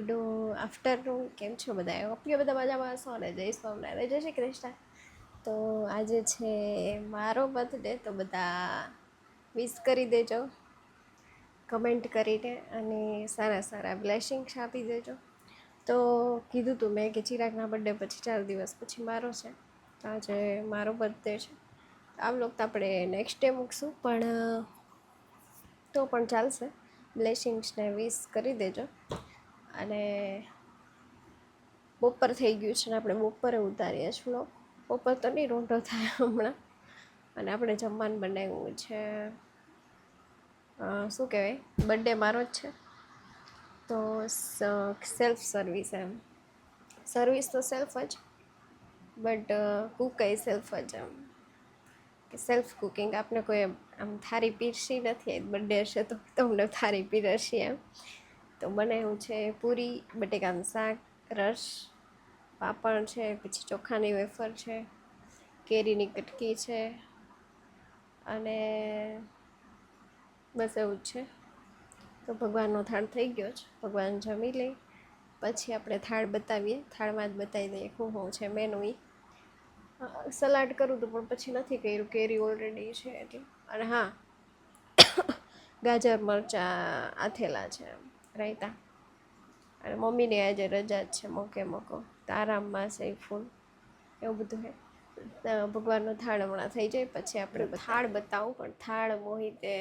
Good afternoon. કેમ છો બધા? હોપ કે બધા મજામાં હશો ને. જય સ્વામિનારાયણ, જય શ્રી કૃષ્ણ. તો આજે છે મારો બર્થડે, તો બધા વિશ કરી દેજો કમેન્ટ કરીને અને સારા સારા બ્લેસિંગ્સ આપી દેજો. તો કીધું તું મેં કે ચિરાગના બર્થડે પછી 4 દિવસ પછી મારો છે, તો આજે મારો બર્થડે છે. આ વ્લોગ તો આપણે નેક્સ્ટ ડે મૂકશું, પણ તો પણ ચાલશે. બ્લેસિંગ્સને વિશ કરી દેજો. અને બપોર થઈ ગયું છે ને આપણે બપોરે ઉતારીએ છીએ વ્લોગ. બપોર તો નહીં, રોંઢો થાય હમણાં. અને આપણે જમવાનું બનાવ્યું છે, શું કહેવાય, બર્થડે મારો જ છે તો સેલ્ફ સર્વિસ, એમ સર્વિસ તો સેલ્ફ જ, બટ કુક એ સેલ્ફ જ, એમ કે સેલ્ફ કુકિંગ. આપણે કોઈ આમ થારી પીરસી નથી, બર્થડે હશે તો તમને થારી પીરસી એમ. તો બનાવ્યું છે પૂરી, બટેકાનું શાક, રસ, પાપડ છે, પછી ચોખાની વેફર છે, કેરીની કટકી છે, અને બસ એવું જ છે. તો ભગવાનનો થાળ થઈ ગયો છે, ભગવાન જમી લે પછી આપણે થાળ બતાવીએ. થાળમાં જ બતાવી દઈએ શું છે મેનુ. એ સલાડ કરું હતું પણ પછી નથી કર્યું, કેરી ઓલરેડી છે એટલે. અને હા, ગાજર મરચાં આથેલા છે, રાયતા. અને મમ્મીને આજે રજા જ છે, મોકે મોકો તો આરામમાં છે ફૂલ. એવું બધું છે. ભગવાનનો થાળ હમણાં થઈ જાય પછી આપણે થાળ બતાવું. પણ થાળ મોહિતે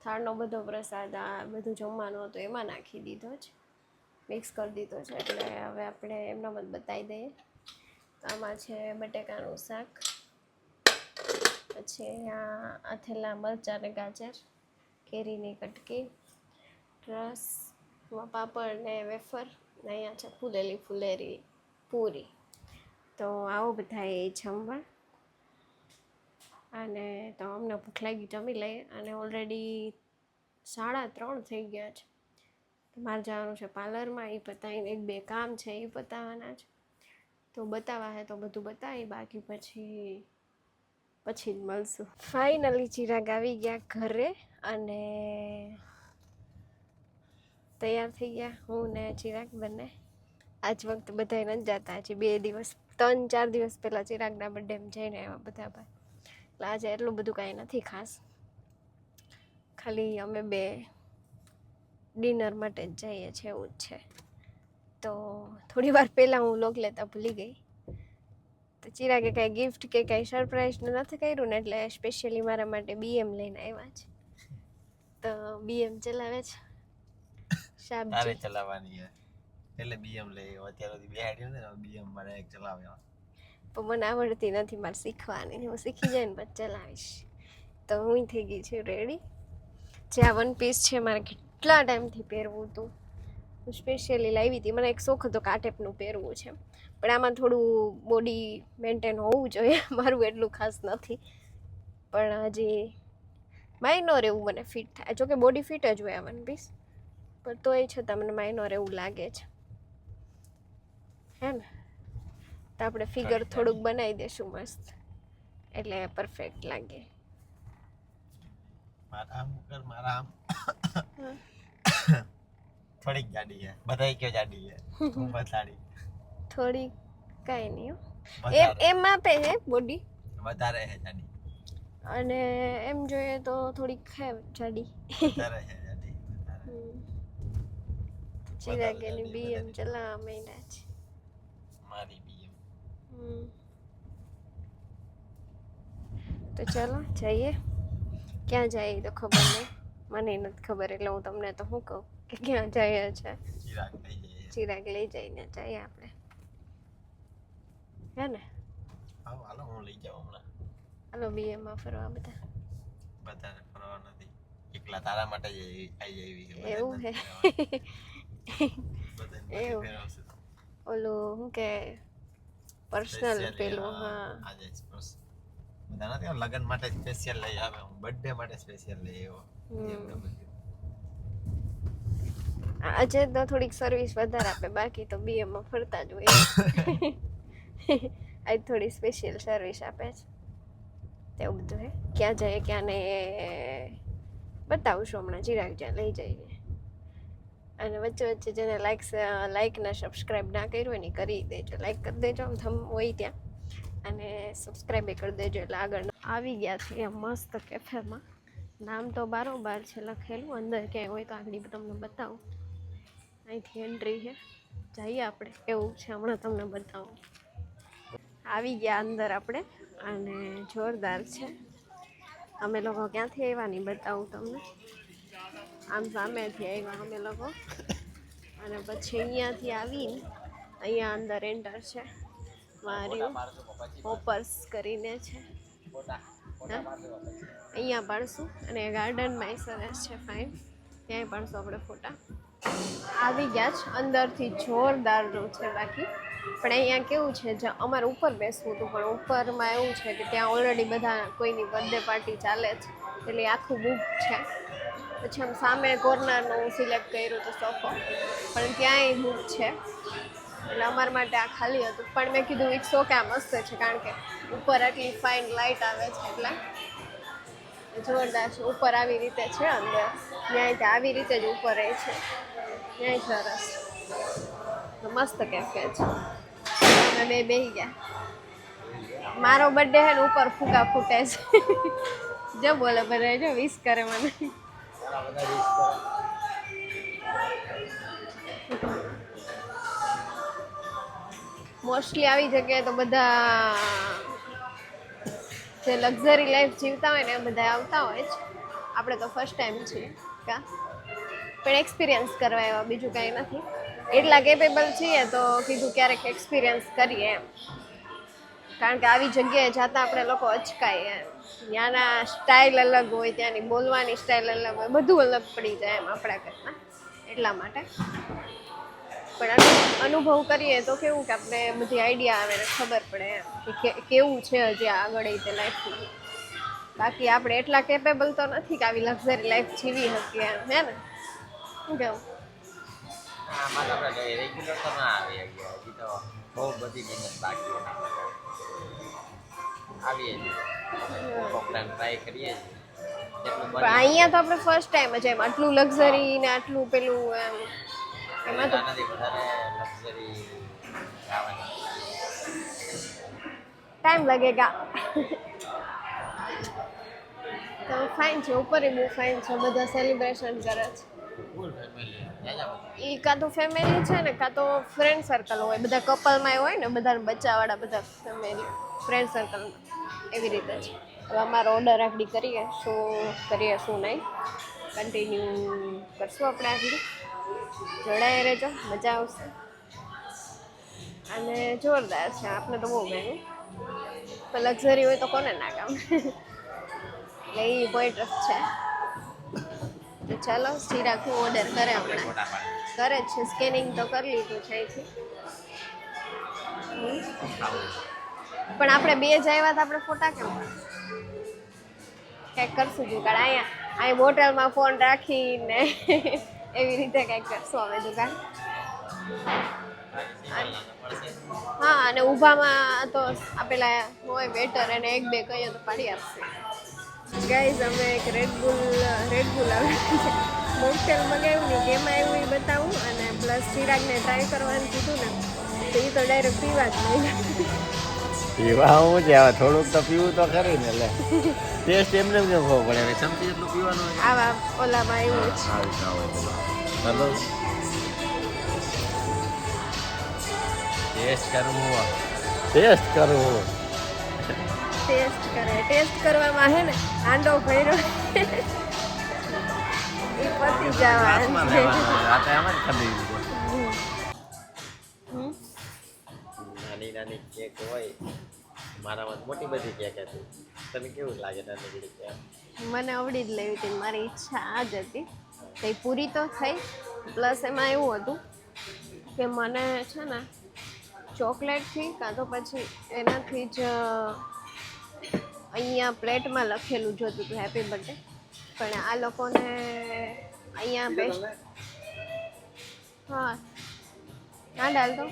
થાળનો બધો પ્રસાદ આ બધું જમવાનું હતું એમાં નાખી દીધો જ, મિક્સ કરી દીધો છે. એટલે હવે આપણે એમનામ જ બતાવી દઈએ. આમાં છે બટેકાનું શાક, પછી અહીંયા આથેલા મરચાં ને ગાજર, કેરીની કટકી, રસ, પાપડ ને વેફર, ને અહીંયા છે ફૂલેલી ફુલેરી પૂરી. તો આવો બધા એ જમવા. અને તો અમને ભૂખ લાગી, જમી લઈએ. અને ઓલરેડી 3:30 થઈ ગયા છે. મારે જવાનું છે પાર્લરમાં, એ પતાવીને 1-2 કામ છે એ પતાવવાના છે. તો બતાવવા હે તો બધું બતાવી, બાકી પછી જ મળશું. ફાઇનલી ચિરાગ આવી ગયા ઘરે અને તૈયાર થઈ ગયા. હું ને ચિરાગ બંને આજ વખત બધાય નથી જતા. હજી 2 દિવસ, 3-4 દિવસ પહેલાં ચિરાગના બર્થડેમાં જઈને આવ્યા બધા ભાઈ. એટલે આજે એટલું બધું કાંઈ નથી ખાસ, ખાલી અમે બે ડિનર માટે જ જઈએ છીએ, એવું જ છે. તો થોડી વાર પહેલાં હું વ્લોગ લેતા ભૂલી ગઈ. તો ચિરાગે કાંઈ ગિફ્ટ કે કાંઈ સરપ્રાઈઝ નથી કર્યું ને, એટલે સ્પેશિયલી મારા માટે BM લઈને આવ્યા છે. તો BM ચલાવે છે શાબજી. તારે ચલાવવાની છે એટલે BM લઈ અત્યારે સુધી બેહાડ્યો ને, BM મારે એક ચલાવ્યા. પણ મને આવડતી નથી, મારે શીખવાની. હું શીખી જાય ને પછી ચલાવીશ. તો હું થઈ ગઈ છું રેડી. જે આ 1 પીસ છે મારે કેટલા ટાઈમથી પહેરવું હતું, હું સ્પેશિયલી લાવી હતી. મને એક શોખ હતો કે આ ટાઈપનું પહેરવું છે, પણ આમાં થોડું બોડી મેન્ટેન હોવું જોઈએ. મારું એટલું ખાસ નથી, પણ હજી માઇનોર એવું મને ફિટ થાય. જોકે બોડી ફિટ જ હોય આ 1 પીસ, પણ તો એ છતાં મને માઇનોર એવું લાગે છે, હે ને. તો આપણે ફિગર થોડુંક બનાવી દઈશું મસ્ત, એટલે પરફેક્ટ લાગે. મારા આમ કર, મારા આમ થોડીક જાડી છે, બધાય કે જાડી છે, હું બતાડી થોડી કાંઈ નહીં એમ આપે છે બોડી વધારે છે જાડી, અને એમ જોઈએ તો થોડીક છે જાડી. વધારે છે જાડી, ચિરાગની BM ચલાવવા માંડ્યા છે. મારી BM. તો ચલો જઈએ. ક્યાં જાય તો ખબર નહીં, મને નથી ખબર, એટલે હું તમને તો શું કહું કે ક્યાં જાય છે. ચિરાગ લઈ જઈએ, ચિરાગ લઈ જઈને જઈએ આપણે, હે ને. હાલો હું લઈ જાઉં હમણાં. હાલો BMમાં ફરવા બધા. બધાને ફરવા નથી, એકલા તારા માટે જ આવી એવી. એવું હે? એવું ઓલું શું કે પર્સનલ પેલું? હા આજે બધા નથી લગન માટે સ્પેશિયલ લઈ આવે, હું બર્થડે માટે સ્પેશિયલ લઈ આવ્યો. આજે તો થોડીક સર્વિસ વધારે આપે, બાકી તો BMમાં ફરતા જ હોય. આજ થોડી સ્પેશિયલ સર્વિસ આપે છે, તેવું બધું હે. ક્યાં જાય ક્યાં નહીં બતાવશું હમણાં, ચિરાગ જ્યાં લઈ જઈએ. અને વચ્ચે વચ્ચે જેને લાઈક ને સબસ્ક્રાઈબ ના કર્યું હોય ને ઈ કરી દેજો, લાઈક કરી દેજો આમ થમ હોય ત્યાં, અને સબસ્ક્રાઈબ કરી દેજો. એટલે આગળ આવી ગયા છીએ મસ્ત કેફેમાં. નામ તો બારોબાર છે લખેલું, અંદર ક્યાંય હોય તો આગળ તમને બતાવું. અહીંથી એન્ટ્રી છે, જઈએ આપણે, એવું છે હમણાં તમને બતાવું. આવી ગયા અંદર આપણે, અને જોરદાર છે. અમે લોકો ક્યાંથી આવ્યા નહીં બતાવું તમને. આમ સામેથી આવ્યા અમે લોકો, અને પછી અહીંયાથી આવીને અહીંયા અંદર એન્ટર છે. માર્યું હોપર્સ કરીને છે, અહીંયા પાડશું. અને ગાર્ડનમાં સરસ છે, ફાઇન, ત્યાંય પાડશું આપણે ફોટા. આવી ગયા છે, અંદરથી જોરદારનું છે બાકી. પણ અહીંયા કેવું છે, જે અમારે ઉપર બેસવું હતું, પણ ઉપરમાં એવું છે કે ત્યાં ઓલરેડી બધા કોઈની બર્થડે પાર્ટી ચાલે છે, એટલે આખું બુક છે. પછી આમ સામે કોર્નરનું સિલેક્ટ કર્યું તો સોફો, પણ ત્યાંય બુક છે, એટલે અમારા માટે આ ખાલી હતું. પણ મેં કીધું ઇટ્સ ઓકે, આ મસ્ત છે, કારણ કે ઉપર આટલી ફાઇન લાઇટ આવે છે, એટલે જોરદાર છે. ઉપર આવી રીતે છે, અંદર ત્યાંય આવી રીતે જ ઉપર રહે છે, ત્યાંય સરસ મસ્ત કેફે છે. અમે બે બેસી ગયા. મારો બર્થડે છે ને ઉપર ફૂકા ફૂટે છે. જો બોલે બધા, જો વિશ કરે મને. મોસ્ટલી આવી જગ્યાએ તો બધા જે લક્ઝરી લાઈફ જીવતા હોય ને એ બધા આવતા હોય છે. આપણે તો ફર્સ્ટ ટાઈમ છીએ કા, પણ એક્સપિરિયન્સ કરવા એવા બીજું કાંઈ નથી. એટલા કેપેબલ છીએ તો કીધું ક્યારેક એક્સપિરિયન્સ કરીએ એમ, કારણ કે આવી જગ્યાએ જતા આપણે લોકો અચકાય એમ. ત્યાંના સ્ટાઇલ અલગ હોય, ત્યાંની બોલવાની સ્ટાઇલ અલગ હોય, બધું અલગ પડી જાય એમ આપણા કરતાં, એટલા માટે. પણ અનુભવ કરીએ તો કેવું કે આપણે બધી આઈડિયા આવે ને ખબર પડે એમ કે કેવું છે હજી આગળ એ તે લાઈફમાં. બાકી આપણે એટલા કેપેબલ તો નથી કે આવી લક્ઝરી લાઈફ જીવી શકીએ એમ, હે ને? શું કેવું? આમાં તો આપણે રેગ્યુલર તો ના આવી ગયા, હજી તો બહુ બધી મહેનત બાકી આવીએ છીએ, પ્રોગ્રામ ટ્રાય કરીએ છીએ. પણ અહીંયા તો આપણે ફર્સ્ટ ટાઈમ જ એમ આટલું લક્ઝરી ને આટલું પેલું એમ એમાં તો નથી વધારે લક્ઝરી ખાવાની ટાઈમ લાગેગા. તો ફાઇન છે, ઉપર બહુ ફાઇન છે, બધા સેલિબ્રેશન કરે છે. ફૂલ ફેમિલી એ કાં તો ફેમિલી છે ને કાં તો ફ્રેન્ડ સર્કલ હોય, બધા કપલમાં હોય ને, બધા બચ્ચાવાળા બધા ફેમિલી ફ્રેન્ડ સર્કલમાં એવી રીતે છે. હવે અમારો ઓર્ડર આગળ કરીએ, શું નહીં કન્ટિન્યુ કરશું આપણે આગળ. જોડાઈ રહેજો, મજા આવશે. અને જોરદાર છે, આપણે તો બહુ ગમ્યું. પણ લક્ઝરી હોય તો કોને ના ગમે. એટલે એ પોઈન્ટ છે. તો ચાલો શીરાખું ઓર્ડર કરે હમણાં, કરે જ છે, સ્કેનિંગ તો કરી લીધું છે અહીંથી. પણ આપણે બે જ આવ્યા તો આપણે ફોટા કેમ કંઈક કરશું દુકાન અહીંયા બોટલમાં ફોન રાખીને એવી રીતે કંઈક કરશું અમે દુકાન. હા, અને ઊભામાં તો આપેલા હોય વેટર, એને એક બે કહીએ તો પાડી આપશે. ગાઈઝ અમે એક રેડબુલ આવ્યું છે, મોકટેલ મગાવ્યું ને કેમાં આવ્યું એ બતાવું, અને પ્લસ ચિરાગને ટ્રાય કરવાનું કીધું ને તો એ તો ડાયરેક્ટ પીવા જ નહીં. પીવા હું છે, હવે થોડુંક તો પીવું તો ખરી ને, એટલે ટેસ્ટ એમને કેમ ખબર પડે, હવે ચમચી એટલું પીવાનું હોય. આવા ઓલામાં આવ્યું છે. હલો, ટેસ્ટ કરવું ટેસ્ટ કરવામાં હે ને આંડો ભર્યો એ પતી જવાનું. નાની કેક હોય, મારામાં મોટી બધી કેક હતી. તને કેવું લાગે નાની કેક? મને આવડી જ લેવી હતી, મારી ઈચ્છા આ જ હતી. તો એ પૂરી તો થઈ, પ્લસ એમાં એવું હતું કે મને છે ને ચોકલેટથી કાં તો પછી એનાથી જ અહીંયા પ્લેટમાં લખેલું જોતું હતું હેપી બર્થડે, પણ આ લોકોને અહીંયા બેસ્ટ. હા ના ડાલ દો.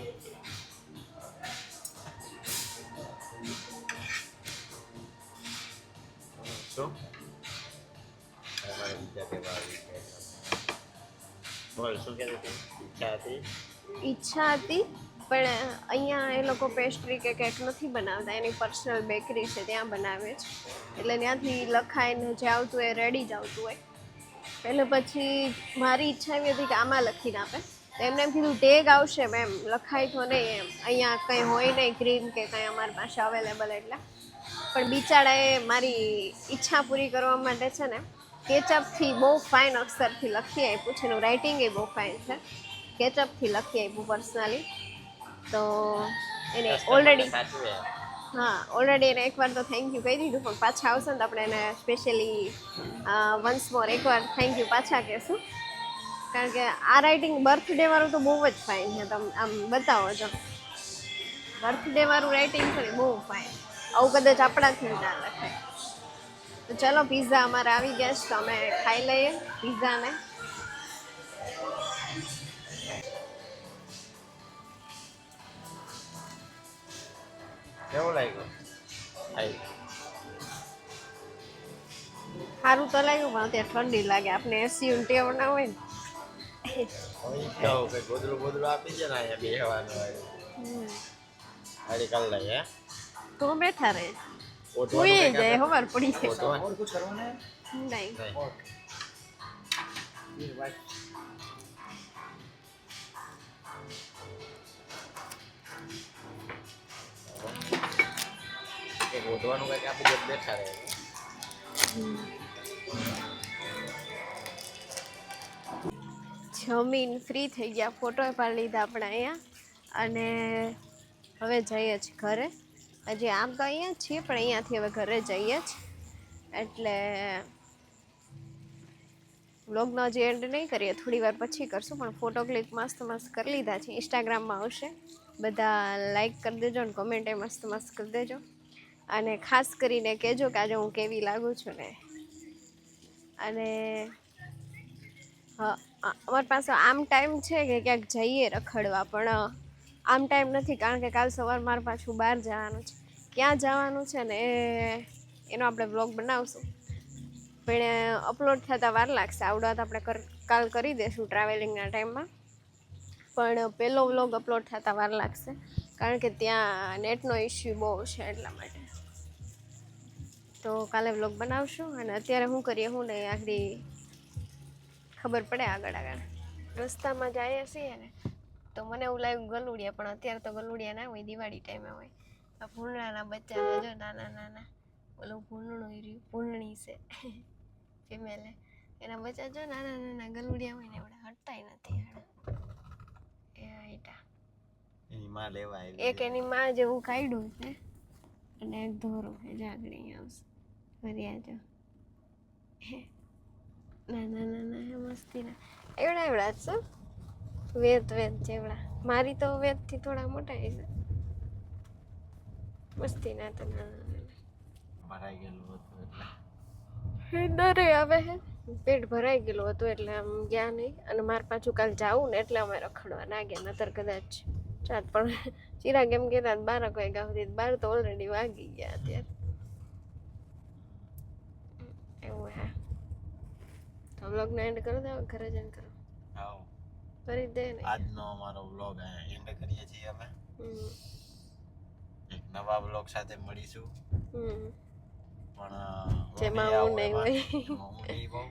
બોલ શું કહેતી હતી? ઈચ્છા હતી? ઈચ્છા હતી, પણ અહીંયા એ લોકો પેસ્ટ્રી કે કેક નથી બનાવતા, એની પર્સનલ બેકરી છે ત્યાં બનાવે છે, એટલે ત્યાંથી લખાઈને જે આવતું એ રેડી જ આવતું હોય. એટલે પછી મારી ઈચ્છા એવી હતી કે આમાં લખીને આપે, તો એમને એમ કીધું ટેગ આવશે મેમ, લખાય તો નહીં એમ, અહીંયા કંઈ હોય નહીં ક્રીમ કે કંઈ અમારી પાસે અવેલેબલ, એટલે પણ બિચારાએ મારી ઈચ્છા પૂરી કરવા માટે છે ને કેચઅપથી બહુ ફાઇન અક્ષરથી લખી આપ્યું છે, એનું રાઇટિંગ એ બહુ ફાઇન છે, કેચઅપથી લખી આપ્યું પર્સનલી. તો એને ઓલરેડી, સાચું છે. હા ઓલરેડી એને એકવાર તો થેન્ક યુ કહી દીધું, પણ પાછા આવશે ને તો આપણે એને સ્પેશિયલી વન્સ મોર એકવાર થેન્ક યુ પાછા કહેશું, કારણ કે આ રાઇટિંગ બર્થડે વાળું તો બહુ જ ફાઇન છે. તમે આમ બતાવો છો, બર્થડે વાળું રાઇટિંગ છે ને બહુ ફાઇન, આવું કદાચ આપણાથી ના લખાય. તો ચલો પિઝા અમારે આવી ગયા છે, તો અમે ખાઈ લઈએ પિઝાને. કેવું લાગ્યું? સારું તો લાગ્યું, પણ અત્યારે ઠંડી લાગે, આપણે એસી ટેવ ના હોય ને. ગોદડું આપી છે ને અહીંયા બેહવાનું હોય. ગાડી કાલ લઈ હે તો બેઠા રહે, ઓઢવાનું સુઈ કંઈ જાય, કામ ખબર પડી જાય. ઓઢવાનું? નહીં, ઓઢવાનું કંઈક આપી દે તો બેઠા રહે. જમીન ફ્રી થઈ ગયા, ફોટો પાડી લીધા આપણે અહીંયા, અને હવે જઈએ જ ઘરે. હજી આમ તો અહીંયા જ છીએ, પણ અહીંયાથી હવે ઘરે જઈએ જ, એટલે વ્લોગનો હજી એન્ડ નહીં કરીએ, થોડી વાર પછી કરશું, પણ ફોટો ક્લિક મસ્ત મસ્ત કરી લીધા છે, ઇન્સ્ટાગ્રામમાં આવશે, બધા લાઈક કરી દેજો ને કમેન્ટ એ મસ્ત મસ્ત કરી દેજો, અને ખાસ કરીને કહેજો કે આજે હું કેવી લાગું છું ને. અને હા, અમારી પાસે આમ ટાઈમ છે કે ક્યાંક જઈએ રખડવા, પણ આમ ટાઈમ નથી, કારણ કે કાલ સવાર મારે પાછું બહાર જવાનું છે. ક્યાં જવાનું છે ને એનો આપણે વ્લોગ બનાવશું, પણ અપલોડ થતાં વાર લાગશે. આવડત આપણે કાલ કરી દઈશું ટ્રાવેલિંગના ટાઈમમાં, પણ પહેલો વ્લોગ અપલોડ થતાં વાર લાગશે, કારણ કે ત્યાં નેટનો ઇસ્યુ બહુ છે, એટલા માટે. તો કાલે વ્લોગ બનાવશું, અને અત્યારે શું કરીએ શું નહીં આખરી ખબર પડે આગળ આગળ. રસ્તામાં જઈએ છીએ ને તો મને એવું લાગ્યું ગલુડિયા, પણ અત્યારે તો ગલુડિયા ના હોય, દિવાળી ટાઈમે હોય. આ ભૂંડણાના બચ્ચા જો નાના નાના, ઓલું ભૂંડણું રહ્યું, ભૂંડણી છે ફિમેલે, એના બચ્ચા જો નાના નાના ગલુડિયા હોય ને એવડા હટતાય નથી. એ હાઈટા એની માં લેવા આવી. એક એની માં જેવું કાઢ્યું છે, અને એક ધોરો છે, જાગડી આવશે ફર્યા જો નાના નાના હે મસ્તીના, એવડા એવડા જ છે, વેત જેવડા. મારી તો વેતથી થોડા મોટા છે, મસ્તીના તો નાના નાના. ભરાઈ ગયેલું હતું એટલે ડરે આવે હે, પેટ ભરાઈ ગયેલું હતું એટલે આમ ગયા નહીં, અને મારે પાછું કાલ જાવું ને એટલે અમે રખડવા ના ગયા, નતર કદાચ ચાત. પણ ચિરાગ એમ કહેતા 12 વાગ્યા સુધી, 12 તો ઓલરેડી વાગી ગયા અત્યારે. એવું હે, તો વ્લોગનો એન્ડ કરી દો, ઘરે જઈને કરો. આવો કરી દે ને. આજનો અમારો વ્લોગ એન્ડ કરીએ છીએ અમે. એક નવા વ્લોગ સાથે મળીશું, પણ જેમાં હું નહીં હોય. હું નહીં હોઉં,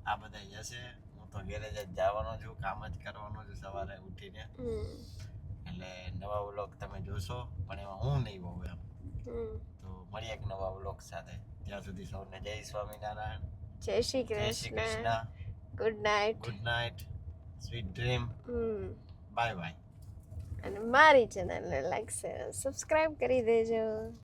આ બધા જશે, હું તો ગેરેજ જ જવાનો છું, કામ જ કરવાનું છું સવારે ઉઠીને, એટલે નવા વ્લોગ તમે જોશો, પણ એમાં હું નહીં હોઉં એમ. તો મળીએ એક નવા વ્લોગ સાથે, ત્યાં સુધી સૌને જય સ્વામિનારાયણ, જય Shri Krishna, good night, sweet dream, bye bye. અને મારી ચેનલને લાઈક સબસ્ક્રાઇબ કરી દેજો.